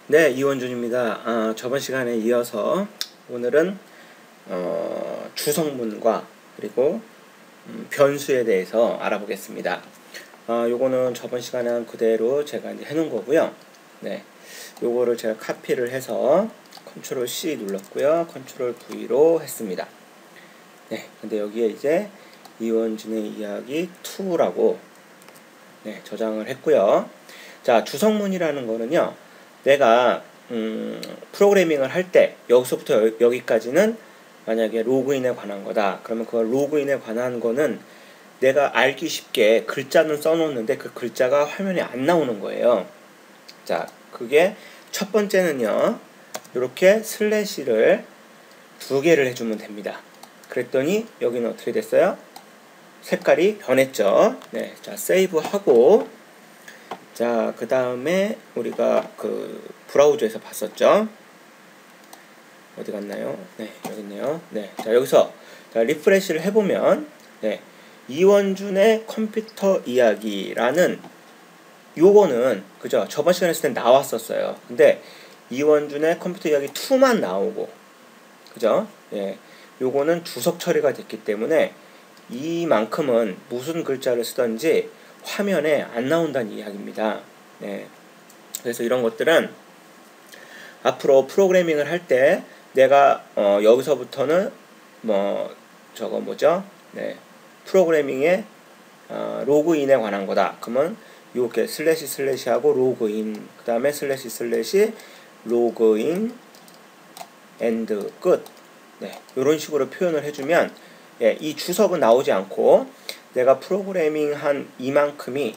네, 이원준입니다. 저번 시간에 이어서 오늘은 주성문과 그리고 변수에 대해서 알아보겠습니다. 요거는 저번 시간에 한 그대로 제가 이제 해놓은 거고요. 네, 요거를 제가 카피를 해서 컨트롤 C 눌렀고요. 컨트롤 V로 했습니다. 네, 근데 여기에 이제 이원준의 이야기 2라고 저장을 했고요. 자, 주성문이라는 거는요, 내가 프로그래밍을 할 때 여기서부터 여기까지는 만약에 로그인에 관한 거다. 그러면 그 로그인에 관한 거는 내가 알기 쉽게 글자는 써놓는데 그 글자가 화면에 안 나오는 거예요. 자, 그게 첫 번째는요, 이렇게 슬래시를 2개를 해주면 됩니다. 그랬더니 여기는 어떻게 됐어요? 색깔이 변했죠. 네, 자, 세이브하고, 자, 그 다음에 우리가 그 브라우저에서 봤었죠. 어디 갔나요? 네, 여기 있네요. 네, 자, 여기서 자, 리프레시를 해보면, 네, 이원준의 컴퓨터 이야기라는 요거는 그죠? 저번 시간에 했을 때 나왔었어요. 근데 이원준의 컴퓨터 이야기 2만 나오고, 그죠? 예, 요거는 주석 처리가 됐기 때문에 이만큼은 무슨 글자를 쓰던지 화면에 안 나온다는 이야기입니다. 네. 그래서 이런 것들은 앞으로 프로그래밍을 할 때 내가 여기서부터는 뭐 저거 뭐죠? 네. 프로그래밍의 로그인에 관한 거다. 그러면 이렇게 슬래시 슬래시 하고 로그인, 그 다음에 슬래시 슬래시 로그인 엔드 끝. 네. 이런 식으로 표현을 해주면 예, 이 주석은 나오지 않고 내가 프로그래밍 한 이만큼이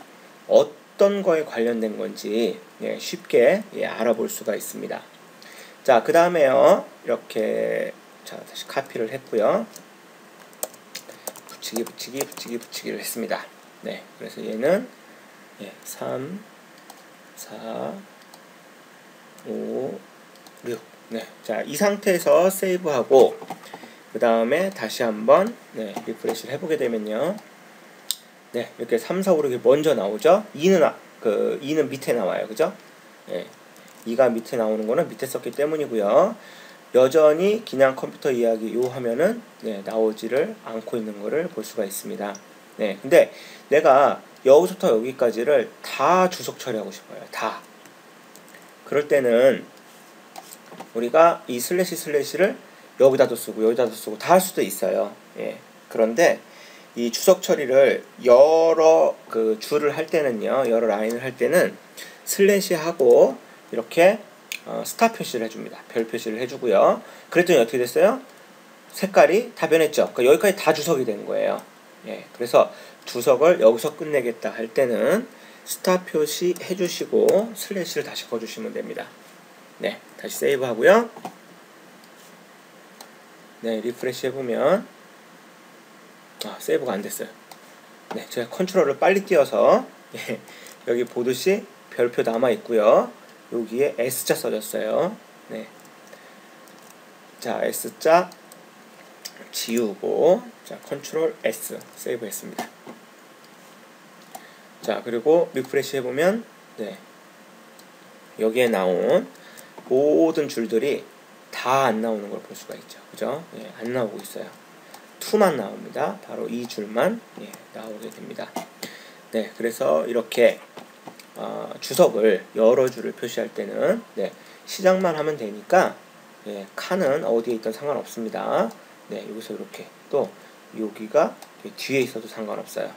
어떤 거에 관련된 건지 예, 쉽게 알아볼 수가 있습니다. 자, 그 다음에요, 이렇게 자, 다시 카피를 했고요. 붙이기를 했습니다. 네, 그래서 얘는 3, 4, 5, 6. 네, 자, 이 상태에서 세이브하고 그 다음에 다시 한번 리프레시를 해보게 되면요, 네, 이렇게 3, 4, 5, 6이 먼저 나오죠. 2는 밑에 나와요. 그죠? 예, 2가 밑에 나오는 거는 밑에 썼기 때문이고요. 여전히 그냥 컴퓨터 이야기 요 화면은 나오지를 않고 있는 거를 볼 수가 있습니다. 네, 근데 내가 여기서부터 여기까지를 다 주석 처리하고 싶어요. 다. 그럴 때는 우리가 이 슬래시 슬래시를 여기다도 쓰고 여기다도 쓰고 다 할 수도 있어요. 예. 그런데 이 주석 처리를 여러 그 줄을 할 때는요, 여러 라인을 할 때는 슬래시 하고 이렇게 스타 표시를 해줍니다. 별 표시를 해주고요. 그랬더니 어떻게 됐어요? 색깔이 다 변했죠. 그러니까 여기까지 다 주석이 된 거예요. 예. 그래서 주석을 여기서 끝내겠다 할 때는 스타 표시 해주시고 슬래시를 다시 거주시면 됩니다. 네, 다시 세이브 하고요. 네, 리프레시 해보면 세이브가 안 됐어요. 네, 제가 컨트롤을 빨리 띄워서 여기 보듯이 별표 남아 있고요. 여기에 S자 써졌어요. 네, 자, S자 지우고, 자, 컨트롤 S 세이브 했습니다. 자, 그리고 리프레시 해보면 여기에 나온 모든 줄들이 다 안 나오는 걸 볼 수가 있죠. 그죠? 예, 안 나오고 있어요. 2만 나옵니다. 바로 이 줄만 나오게 됩니다. 네, 그래서 이렇게 주석을 여러 줄을 표시할 때는 시작만 하면 되니까 칸은 어디에 있든 상관없습니다. 네, 여기서 이렇게 또 여기가 뒤에 있어도 상관없어요.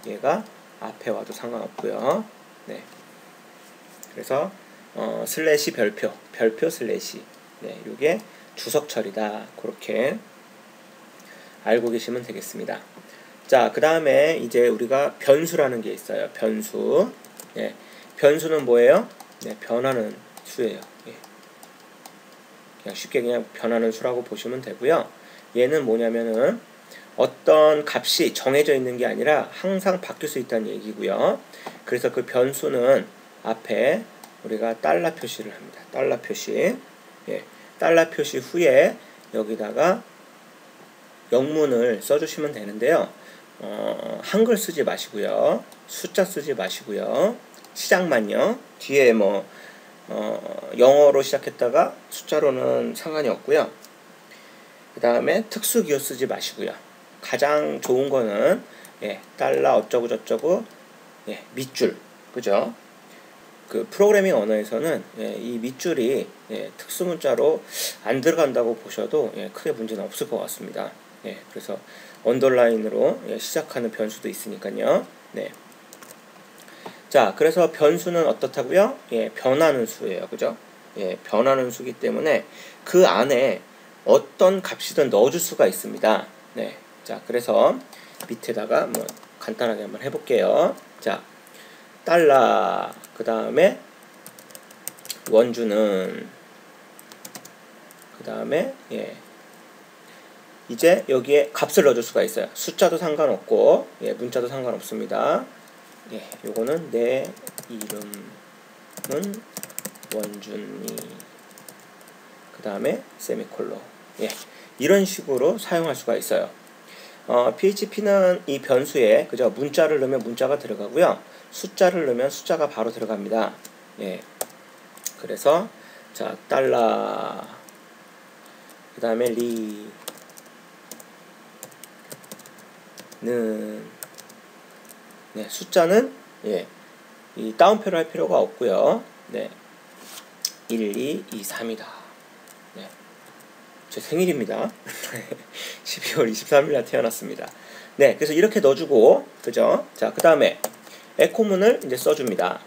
얘가 앞에 와도 상관없고요. 네, 그래서 슬래시 별표 슬래시, 요게 주석 처리다. 그렇게 알고 계시면 되겠습니다. 자, 그 다음에 이제 우리가 변수라는 게 있어요. 변수. 변수는 뭐예요? 변하는 수예요. 그냥 쉽게 그냥 변하는 수라고 보시면 되고요. 얘는 뭐냐면은 어떤 값이 정해져 있는 게 아니라 항상 바뀔 수 있다는 얘기고요. 그래서 그 변수는 앞에 우리가 달러 표시를 합니다. 달러 표시. 달러 표시 후에 여기다가 영문을 써주시면 되는데요. 한글 쓰지 마시고요. 숫자 쓰지 마시고요. 시작만요. 뒤에 뭐 영어로 시작했다가 숫자로는 상관이 없고요. 그 다음에 특수 기호 쓰지 마시고요. 가장 좋은 거는 달러 어쩌고 저쩌고 밑줄, 그죠? 그 프로그래밍 언어에서는 이 밑줄이 특수 문자로 안 들어간다고 보셔도 크게 문제는 없을 것 같습니다. 그래서 언더라인으로 시작하는 변수도 있으니까요. 자, 그래서 변수는 어떻다고요? 변하는 수예요, 그죠? 변하는 수기 때문에 그 안에 어떤 값이든 넣어줄 수가 있습니다. 자, 그래서 밑에다가 뭐 간단하게 한번 해볼게요. 자, 달러, 그 다음에 원주는, 그 다음에 이제 여기에 값을 넣어줄 수가 있어요. 숫자도 상관없고 문자도 상관없습니다. 요거는 내 이름은 원준이, 그 다음에 세미콜론. 이런 식으로 사용할 수가 있어요. PHP는 이 변수에 그죠, 문자를 넣으면 문자가 들어가고요, 숫자를 넣으면 숫자가 바로 들어갑니다. 그래서 자, 달러, 그 다음에 리는 숫자는 이 다운표를 할 필요가 없고요. 1, 2, 2, 3이다. 제 생일입니다. 12월 23일날 태어났습니다. 그래서 이렇게 넣어주고, 그죠? 자, 그 다음에 에코문을 이제 써줍니다.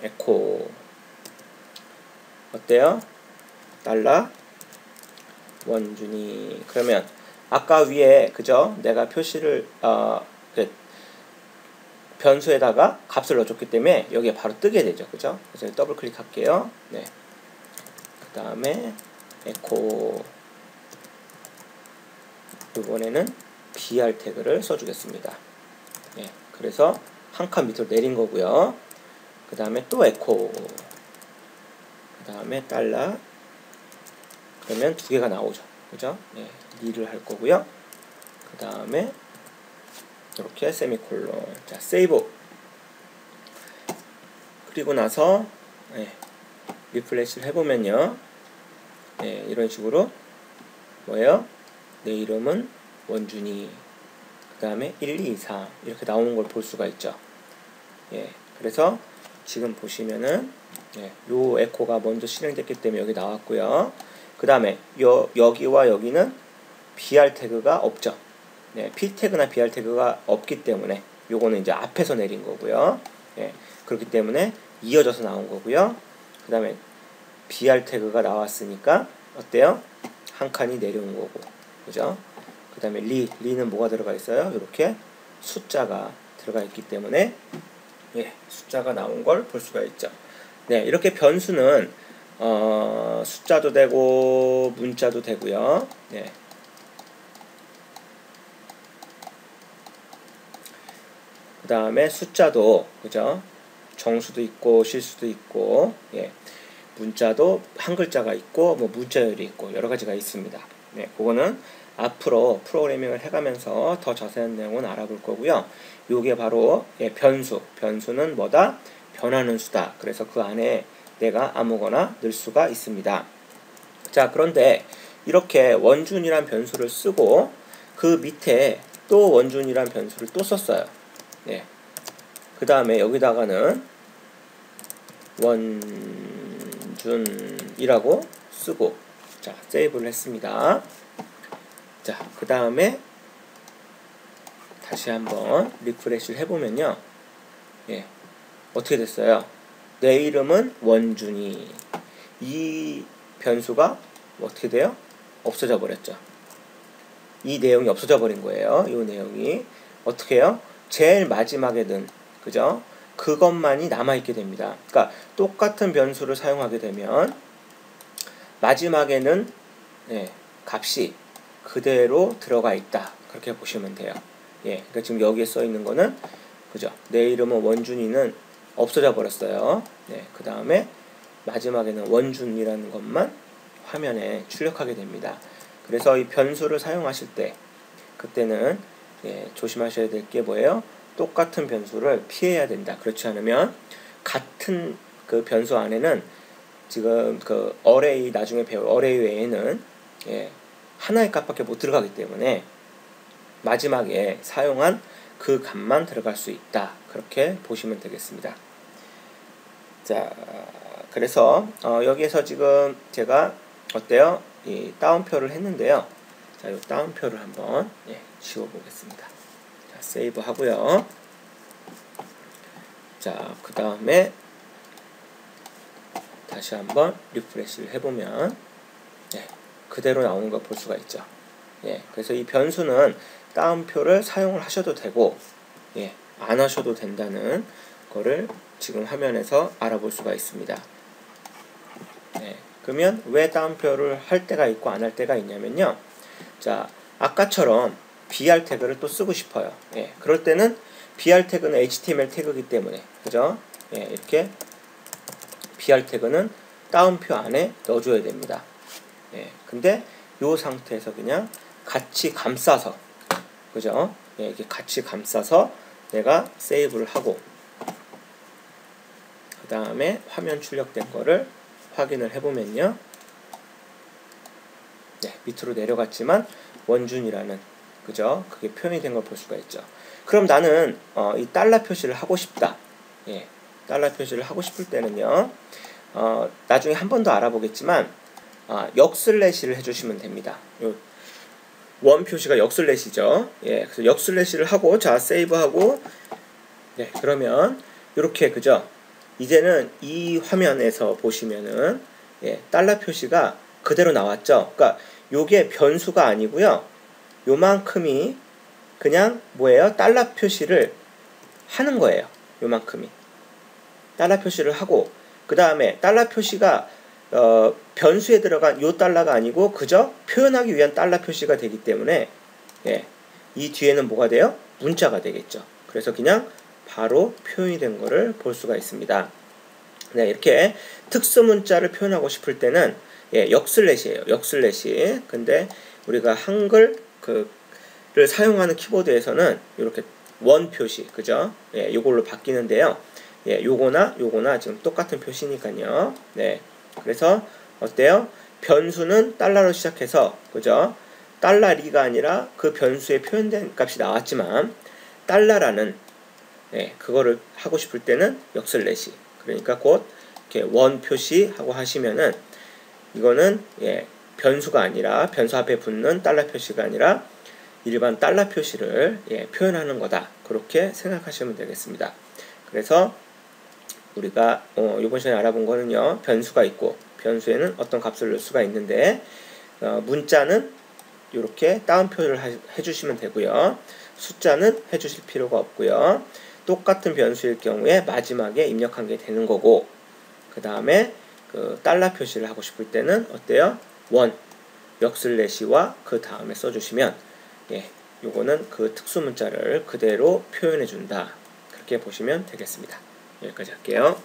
에코 어때요? 달러 원준이. 그러면 아까 위에 그죠? 내가 표시를 변수에다가 값을 넣어줬기 때문에 여기에 바로 뜨게 되죠, 그죠? 그래서 더블 클릭할게요. 그 다음에 에코, 이번에는 BR 태그를 써주겠습니다. 그래서 한 칸 밑으로 내린 거고요. 그 다음에 또 에코, 그 다음에 달러, 그러면 두 개가 나오죠, 그죠? 리를 할 거고요. 그 다음에 이렇게 세미콜론. 자, 세이브. 그리고 나서 리플레시를 해보면요, 이런 식으로 뭐예요? 내 이름은 원준이, 그 다음에 1, 2, 3 이렇게 나오는 걸 볼 수가 있죠. 그래서 지금 보시면은 요 에코가 먼저 실행됐기 때문에 여기 나왔고요. 그 다음에 여기와 여기는 BR 태그가 없죠. P 태그나 BR 태그가 없기 때문에 요거는 이제 앞에서 내린 거고요. 그렇기 때문에 이어져서 나온 거고요. 그 다음에 BR 태그가 나왔으니까 어때요? 한 칸이 내려온 거고, 그죠? 그 다음에 리는 뭐가 들어가 있어요? 이렇게 숫자가 들어가 있기 때문에 숫자가 나온 걸 볼 수가 있죠. 이렇게 변수는 숫자도 되고 문자도 되고요. 그 다음에 숫자도 그죠? 정수도 있고 실수도 있고, 문자도 한 글자가 있고 뭐 문자열이 있고 여러 가지가 있습니다. 그거는 앞으로 프로그래밍을 해가면서 더 자세한 내용은 알아볼 거고요. 요게 바로 변수는 뭐다? 변하는 수다. 그래서 그 안에 내가 아무거나 넣을 수가 있습니다. 자, 그런데 이렇게 원준이란 변수를 쓰고 그 밑에 또 원준이란 변수를 또 썼어요. 그 다음에 여기다가는 원준이라고 쓰고, 자, 세이브를 했습니다. 자, 그 다음에 다시 한번 리프레시를 해보면요, 어떻게 됐어요? 내 이름은 원준이. 이 변수가 어떻게 돼요? 없어져 버렸죠. 이 내용이 없어져 버린 거예요. 이 내용이 어떻게 해요? 제일 마지막에 는, 그죠? 그것만이 남아있게 됩니다. 그러니까 똑같은 변수를 사용하게 되면 마지막에는 값이 그대로 들어가 있다. 그렇게 보시면 돼요. 그러니까 지금 여기에 써 있는 거는 그죠? 내 이름은 원준이는 없어져 버렸어요. 그 다음에 마지막에는 원준이라는 것만 화면에 출력하게 됩니다. 그래서 이 변수를 사용하실 때 그때는 조심하셔야 될 게 뭐예요? 똑같은 변수를 피해야 된다. 그렇지 않으면 같은 그 변수 안에는 지금 그 어레이 나중에 배울 어레이 외에는 하나의 값밖에 못 들어가기 때문에 마지막에 사용한 그 값만 들어갈 수 있다. 그렇게 보시면 되겠습니다. 자, 그래서 여기에서 지금 제가 어때요? 이 따옴표를 했는데요. 자, 이 따옴표를 한번 지워 보겠습니다. 자, 세이브 하고요. 자, 그 다음에 다시 한번 리프레시를 해보면 그대로 나오는 걸 볼 수가 있죠. 그래서 이 변수는 따옴표를 사용을 하셔도 되고 안 하셔도 된다는 거를 지금 화면에서 알아볼 수가 있습니다. 그러면 왜 따옴표를 할 때가 있고 안 할 때가 있냐면요. 자, 아까처럼 BR 태그를 또 쓰고 싶어요. 그럴 때는 BR 태그는 HTML 태그이기 때문에, 그죠? 이렇게 BR 태그는 따옴표 안에 넣어줘야 됩니다. 근데 이 상태에서 그냥 같이 감싸서, 그죠? 이렇게 같이 감싸서 내가 세이브를 하고, 그 다음에 화면 출력된 거를 확인을 해보면요. 밑으로 내려갔지만 원준이라는, 그죠? 그게 표현이 된 걸 볼 수가 있죠. 그럼 나는 이 달러 표시를 하고 싶다. 달러 표시를 하고 싶을 때는요. 나중에 한 번 더 알아보겠지만 역슬래시를 해주시면 됩니다. 요 원 표시가 역슬래시죠. 그래서 역슬래시를 하고, 자, 세이브하고, 그러면 이렇게, 그죠? 이제는 이 화면에서 보시면은 달러 표시가 그대로 나왔죠. 그러니까 요게 변수가 아니고요. 요만큼이 그냥 뭐예요? 달러 표시를 하는 거예요. 요만큼이 달러 표시를 하고, 그 다음에 달러 표시가 변수에 들어간 요 달러가 아니고 그저 표현하기 위한 달러 표시가 되기 때문에 이 뒤에는 뭐가 돼요? 문자가 되겠죠. 그래서 그냥 바로 표현이 된 거를 볼 수가 있습니다. 이렇게 특수 문자를 표현하고 싶을 때는 역슬래시예요. 역슬래시. 근데 우리가 한글 를 사용하는 키보드에서는 이렇게 원 표시, 그죠? 요걸로 바뀌는데요. 요거나 지금 똑같은 표시니까요. 그래서 어때요? 변수는 달러로 시작해서, 그죠? 달러리가 아니라 그 변수에 표현된 값이 나왔지만 달러라는 그거를 하고 싶을 때는 역슬래시. 그러니까 곧 이렇게 원 표시하고 하시면은 이거는 변수가 아니라, 변수 앞에 붙는 달러 표시가 아니라 일반 달러 표시를 표현하는 거다. 그렇게 생각하시면 되겠습니다. 그래서 우리가 이번 시간에 알아본 거는요, 변수가 있고 변수에는 어떤 값을 넣을 수가 있는데 문자는 이렇게 따옴표를 해주시면 되고요. 숫자는 해주실 필요가 없고요. 똑같은 변수일 경우에 마지막에 입력한 게 되는 거고, 그 다음에 그 달러 표시를 하고 싶을 때는 어때요? 원, 역슬래시와 그 다음에 써주시면 요거는 그 특수 문자를 그대로 표현해 준다. 그렇게 보시면 되겠습니다. 여기까지 할게요.